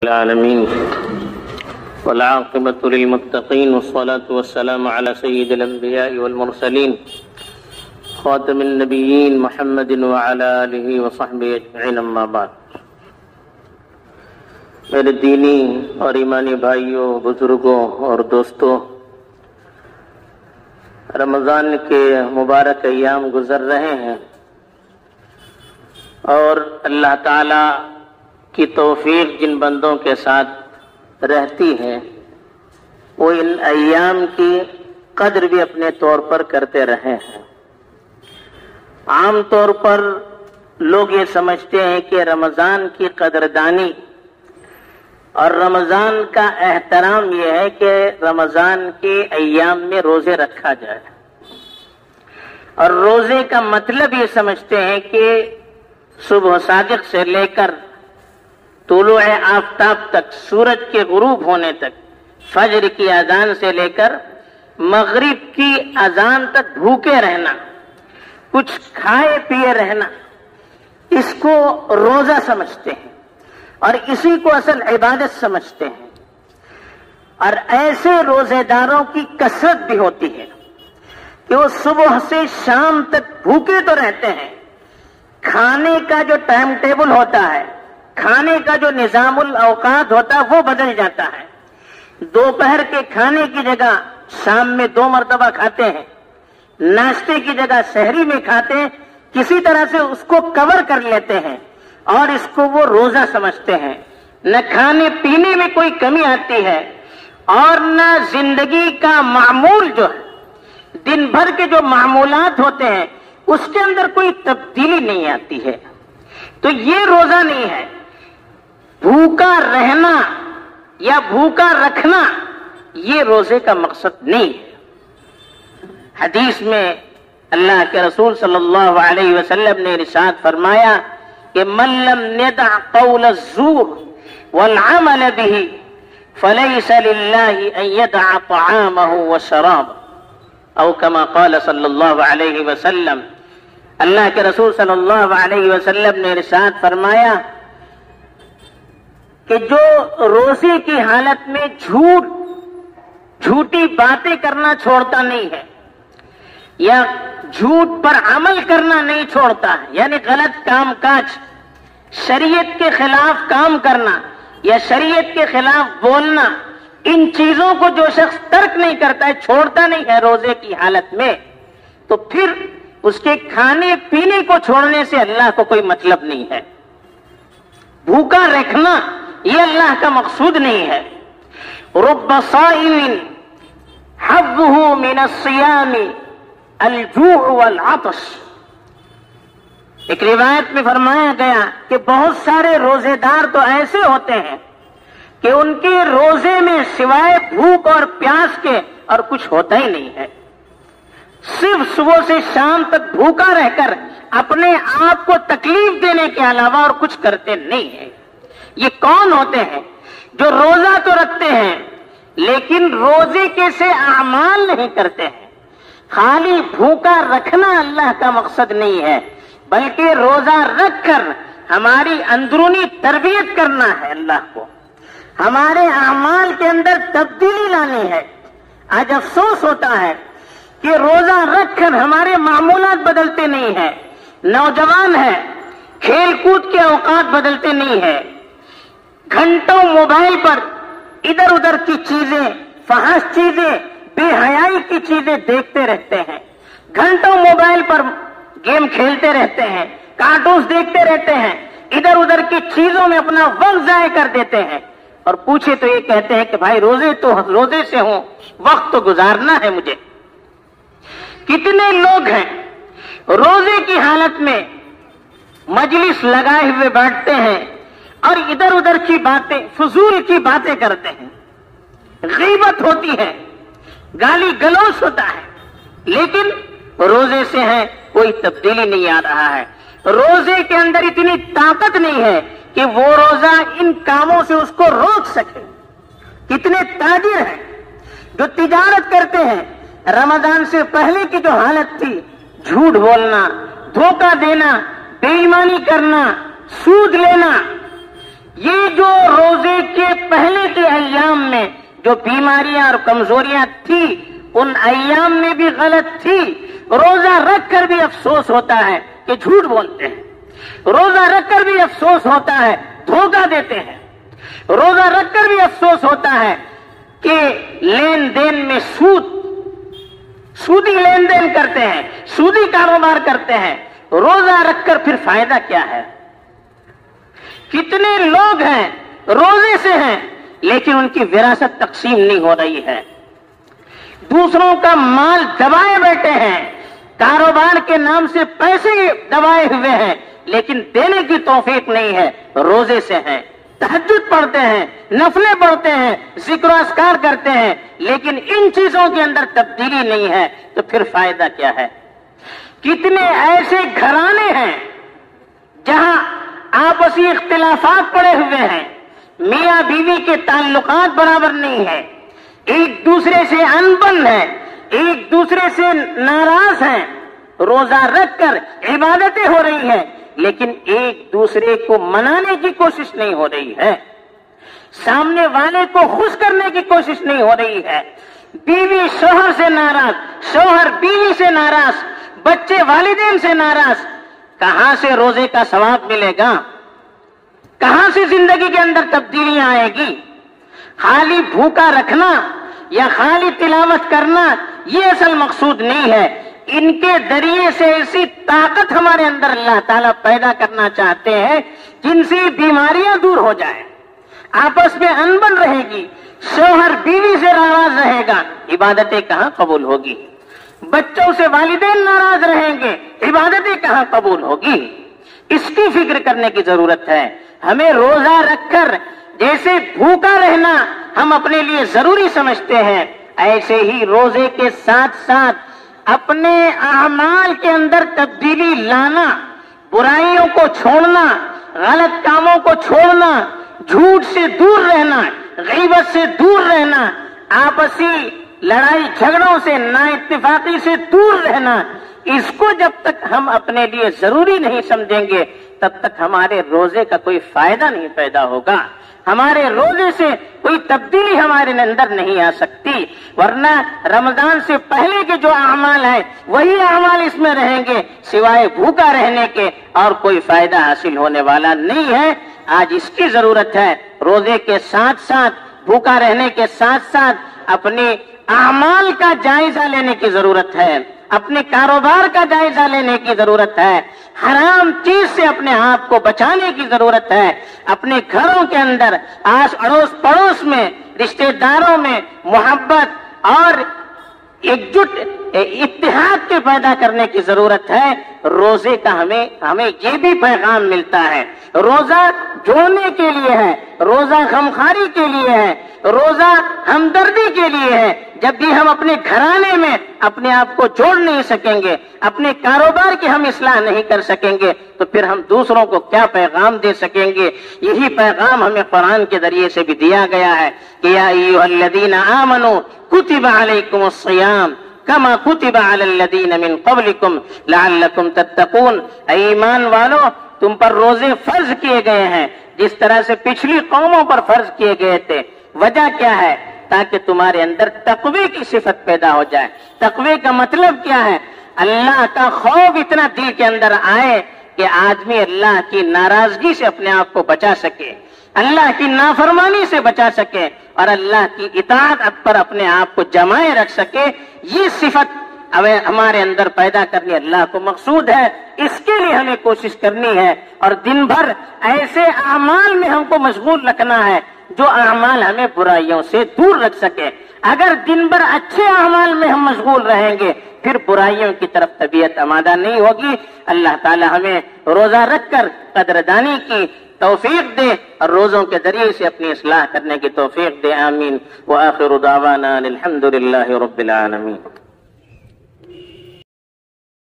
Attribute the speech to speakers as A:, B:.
A: العالمين والعاقبة للمتقين والصلاة والسلام على سيد الأنبياء والمرسلين خاتم النبيين محمد وعلى آله وصحبه أجمعين أما بعد. میرے دینی اور ایمانی بھائیوں، بزرگوں اور دوستوں، رمضان کے مبارک ایام گزر رہے ہیں اور اللہ تعالی کی توفیق جن بندوں کے ساتھ رہتی ہے وہ ان ایام کی قدر بھی اپنے طور پر کرتے رہے ہیں. عام طور پر لوگ یہ سمجھتے ہیں کہ رمضان کی قدردانی اور رمضان کا احترام یہ ہے کہ رمضان کے ایام میں روزے رکھا جائے، اور روزے کا مطلب یہ سمجھتے ہیں کہ صبح صادق سے لے کر طلوع آفتاب تک، سورج کے غروب ہونے تک، فجر کی اذان سے لے کر مغرب کی اذان تک بھوکے رہنا، کچھ کھائے پیے رہنا، اس کو روزہ سمجھتے ہیں اور اسی کو اصل عبادت سمجھتے ہیں. اور ایسے روزے داروں کی کثرت بھی ہوتی ہے کہ وہ صبح سے شام تک بھوکے تو رہتے ہیں، کھانے کا جو ٹائم ٹیبل ہوتا ہے، کھانے کا جو نظام الاوقات ہوتا ہے وہ بدل جاتا ہے. دوپہر کے کھانے کی جگہ شام میں 2 مرتبہ کھاتے ہیں، ناشتے کی جگہ سحری میں کھاتے ہیں، کسی طرح سے اس کو کور کر لیتے ہیں اور اس کو وہ روزہ سمجھتے ہیں. نہ کھانے پینے میں کوئی کمی آتی ہے اور نہ زندگی کا معمول جو ہے، دن بھر کے جو معمولات ہوتے ہیں اس کے اندر کوئی تبدیلی نہیں آتی ہے. تو یہ روزہ نہیں ہے. بھوکا رہنا یا بھوکا رکھنا یہ روزے کا مقصد نہیں ہے. حدیث میں اللہ کے رسول صلی اللہ علیہ وسلم نے ارشاد فرمایا کہ من لم يدع قول الزور والعمل به فليس لله ان يدع طعامه وشرابه او كما قال صلی اللہ علیہ وسلم. اللہ کے رسول صلی اللہ علیہ وسلم نے ارشاد فرمایا کہ جو روزے کی حالت میں جھوٹی باتیں کرنا چھوڑتا نہیں ہے یا جھوٹ پر عمل کرنا نہیں چھوڑتا ہے، یعنی غلط کام کاج، شریعت کے خلاف کام کرنا یا شریعت کے خلاف بولنا، ان چیزوں کو جو شخص ترک نہیں کرتا ہے، چھوڑتا نہیں ہے روزے کی حالت میں، تو پھر اس کے کھانے پینے کو چھوڑنے سے اللہ کو کوئی مطلب نہیں ہے. بھوکا رکھنا یہ اللہ کا مقصود نہیں ہے. رب صائم حظه من الصيام الجوع والعطش. ایک روایت میں فرمایا گیا کہ بہت سارے روزے دار تو ایسے ہوتے ہیں کہ ان کے روزے میں سوائے بھوک اور پیاس کے اور کچھ ہوتا ہی نہیں ہے. صرف صبح سے شام تک بھوکا رہ کر اپنے آپ کو تکلیف دینے کے علاوہ اور کچھ کرتے نہیں ہیں. یہ کون ہوتے ہیں؟ جو روزہ تو رکھتے ہیں لیکن روزے کے سے اعمال نہیں کرتے ہیں. خالی بھوکا رکھنا اللہ کا مقصد نہیں ہے، بلکہ روزہ رکھ کر ہماری اندرونی تربیت کرنا ہے، اللہ کو ہمارے اعمال کے اندر تبدیلی لانی ہے. آج افسوس ہوتا ہے کہ روزہ رکھ کر ہمارے معمولات بدلتے نہیں ہیں. نوجوان ہیں، کھیل کود کے اوقات بدلتے نہیں ہیں، گھنٹوں موبائل پر ادھر ادھر کی چیزیں، فحش چیزیں، بے حیائی کی چیزیں دیکھتے رہتے ہیں، گھنٹوں موبائل پر گیم کھیلتے رہتے ہیں، کارٹونز دیکھتے رہتے ہیں، ادھر ادھر کی چیزوں میں اپنا وقت ضائع کر دیتے ہیں. اور پوچھے تو یہ کہتے ہیں کہ بھائی روزے سے ہوں، وقت تو گزارنا ہے مجھے. کتنے لوگ ہیں روزے کی حالت میں مجلس لگائے ہوئے بیٹھتے ہیں اور ادھر ادھر کی باتیں، فضول کی باتیں کرتے ہیں، غیبت ہوتی ہے، گالی گلوچ ہوتا ہے، لیکن روزے سے ہے کوئی تبدیلی نہیں آ رہا ہے. روزے کے اندر اتنی طاقت نہیں ہے کہ وہ روزہ ان کاموں سے اس کو روک سکے. کتنے تاجر ہیں جو تجارت کرتے ہیں، رمضان سے پہلے کی جو حالت تھی، جھوٹ بولنا، دھوکہ دینا، بے ایمانی کرنا، سود لینا، یہ جو روزے کے جو بیماریاں اور کمزوریاں تھی ان ایام میں بھی غلط تھی. روزہ رکھ کر بھی افسوس ہوتا ہے کہ جھوٹ بولتے ہیں. روزہ رکھ کر بھی افسوس ہوتا ہے دھوکہ دیتے ہیں. روزہ رکھ کر بھی افسوس ہوتا ہے کہ لین دین میں سودی لین دین کرتے ہیں, سودی کاروبار کرتے ہیں. روزہ رکھ کر پھر فائدہ کیا ہے؟ کتنے لوگ ہیں روزے سے ہیں لیکن ان کی وراثت تقسیم نہیں ہو رہی ہے, دوسروں کا مال دبائے بیٹھے ہیں, کاروبار کے نام سے پیسے دبائے ہوئے ہیں لیکن دینے کی توفیق نہیں ہے. روزے سے ہیں, تہجد پڑھتے ہیں, نفلیں پڑھتے ہیں, ذکر و اذکار کرتے ہیں لیکن ان چیزوں کے اندر تبدیلی نہیں ہے, تو پھر فائدہ کیا ہے؟ کتنے ایسے گھرانے ہیں جہاں آپسی اختلافات پڑے ہوئے ہیں, میاں بیوی کے تعلقات برابر نہیں ہیں, ایک دوسرے سے انبن ہے, ایک دوسرے سے ناراض ہیں. روزہ رکھ کر عبادتیں ہو رہی ہیں لیکن ایک دوسرے کو منانے کی کوشش نہیں ہو رہی ہے, سامنے والے کو خوش کرنے کی کوشش نہیں ہو رہی ہے. بیوی شوہر سے ناراض, شوہر بیوی سے ناراض, بچے والدین سے ناراض. کہاں سے روزے کا ثواب ملے گا؟ کہاں سے زندگی کے اندر تبدیلیاں آئے گی؟ خالی بھوکا رکھنا یا خالی تلاوت کرنا یہ اصل مقصود نہیں ہے. ان کے ذریعے سے ایسی طاقت ہمارے اندر اللہ تعالیٰ پیدا کرنا چاہتے ہیں جن سے بیماریاں دور ہو جائیں, آپس میں انبن رہے گی, شوہر بیوی سے ناراض رہے گا, عبادتیں کہاں قبول ہوگی؟ بچوں سے والدین ناراض رہیں گے, عبادتیں کہاں قبول ہوگی؟ اس کی فکر کرنے کی ضرورت ہے. ہمیں روزہ رکھ کر جیسے بھوکا رہنا ہم اپنے لیے ضروری سمجھتے ہیں, ایسے ہی روزے کے ساتھ ساتھ اپنے اعمال کے اندر تبدیلی لانا, برائیوں کو چھوڑنا, غلط کاموں کو چھوڑنا, جھوٹ سے دور رہنا, غیبت سے دور رہنا, آپسی لڑائی جھگڑوں سے, نا اتفاقی سے دور رہنا. اس کو جب تک ہم اپنے لیے ضروری نہیں سمجھیں گے تب تک ہمارے روزے کا کوئی فائدہ نہیں پیدا ہوگا, ہمارے روزے سے کوئی تبدیلی ہمارے اندر نہیں آ سکتی. ورنہ رمضان سے پہلے کے جو اعمال ہیں وہی اعمال اس میں رہیں گے, سوائے بھوکا رہنے کے اور کوئی فائدہ حاصل ہونے والا نہیں ہے. آج اس کی ضرورت ہے, روزے کے ساتھ ساتھ, بھوکا رہنے کے ساتھ ساتھ اپنے اعمال کا جائزہ لینے کی ضرورت ہے, اپنے کاروبار کا جائزہ لینے کی ضرورت ہے, حرام چیز سے اپنے آپ کو بچانے کی ضرورت ہے. اپنے گھروں کے اندر, آس اڑوس پڑوس میں, رشتہ داروں میں محبت اور ایکجٹ اتحاد کے پیدا کرنے کی ضرورت ہے. روزے کا ہمیں یہ بھی پیغام ملتا ہے, روزہ جوڑنے کے لیے ہے, روزہ غمخواری کے لیے ہے, روزہ ہمدردی کے لیے ہے. جب بھی ہم اپنے گھرانے میں اپنے آپ کو جوڑ نہیں سکیں گے, اپنے کاروبار کی ہم اصلاح نہیں کر سکیں گے, تو پھر ہم دوسروں کو کیا پیغام دے سکیں گے؟ یہی پیغام ہمیں قرآن کے ذریعے سے بھی دیا گیا ہے کہ یا ایھا الذین آمنوا کتب علیکم الصیام کما کتب علی الذین من قبلکم لعلکم تتقون. اے ایمان والو, تم پر روزے فرض کیے گئے ہیں جس طرح سے پچھلی قوموں پر فرض کیے گئے تھے. وجہ کیا ہے؟ تاکہ تمہارے اندر تقوی کی صفت پیدا ہو جائے. تقوی کا مطلب کیا ہے؟ اللہ کا خوف اتنا دل کے اندر آئے کہ آدمی اللہ کی ناراضگی سے اپنے آپ کو بچا سکے, اللہ کی نافرمانی سے بچا سکے اور اللہ کی اطاعت پر اپنے آپ کو جمائے رکھ سکے. یہ صفت ہمارے اندر پیدا کرنی اللہ کو مقصود ہے. اس کے لیے ہمیں کوشش کرنی ہے اور دن بھر ایسے اعمال میں ہم کو مشغول رکھنا ہے جو اعمال ہمیں برائیوں سے دور رکھ سکے. اگر دن بھر اچھے اعمال میں ہم مشغول رہیں گے پھر برائیوں کی طرف طبیعت آمادہ نہیں ہوگی. اللہ تعالی ہمیں روزہ رکھ کر قدردانی کی توفیق دے اور روزوں کے ذریعے سے اپنی اصلاح کرنے کی توفیق دے. آمین. وآخر دعوانا الحمد للہ رب العالمین.